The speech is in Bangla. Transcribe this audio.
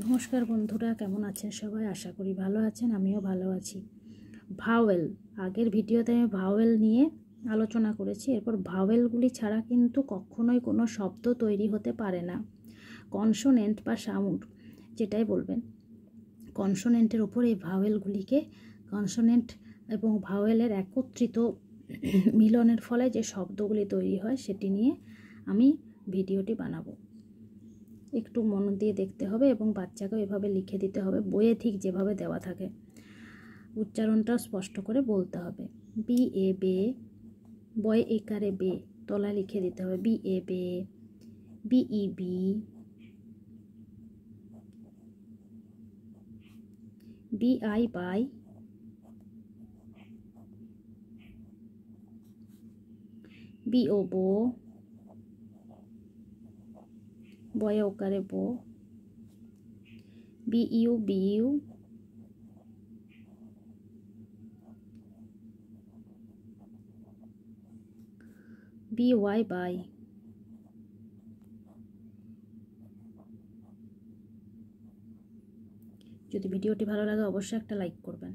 নমস্কার বন্ধুরা, কেমন আছেন সবাই? আশা করি ভালো আছেন, আমিও ভালো আছি। ভাওয়েল, আগের ভিডিওতে আমি ভাওয়েল নিয়ে আলোচনা করেছি। এরপর ভাওয়েলগুলি ছাড়া কিন্তু কখনোই কোনো শব্দ তৈরি হতে পারে না। কনসোনেন্ট বা সাউন্ড যেটাই বলবেন, কনসোনেন্টের ওপর এই ভাওয়েলগুলিকে, কনসোনেন্ট এবং ভাওয়েলের একত্রিত মিলনের ফলে যে শব্দগুলি তৈরি হয় সেটি নিয়ে আমি ভিডিওটি বানাবো। একটু মন দিয়ে দেখতে হবে এবং বাচ্চাকেও এভাবে লিখে দিতে হবে, বইয়ে ঠিক যেভাবে দেওয়া থাকে। উচ্চারণটা স্পষ্ট করে বলতে হবে। বি এ বে, বয় একারে বে, তলা লিখে দিতে হবে। B A bay, B E be, B I by, B O bo, বয়ে ওকারে বো, B U bu, B Y by. যদি ভিডিওটি ভালো লাগে অবশ্যই একটা লাইক করবেন।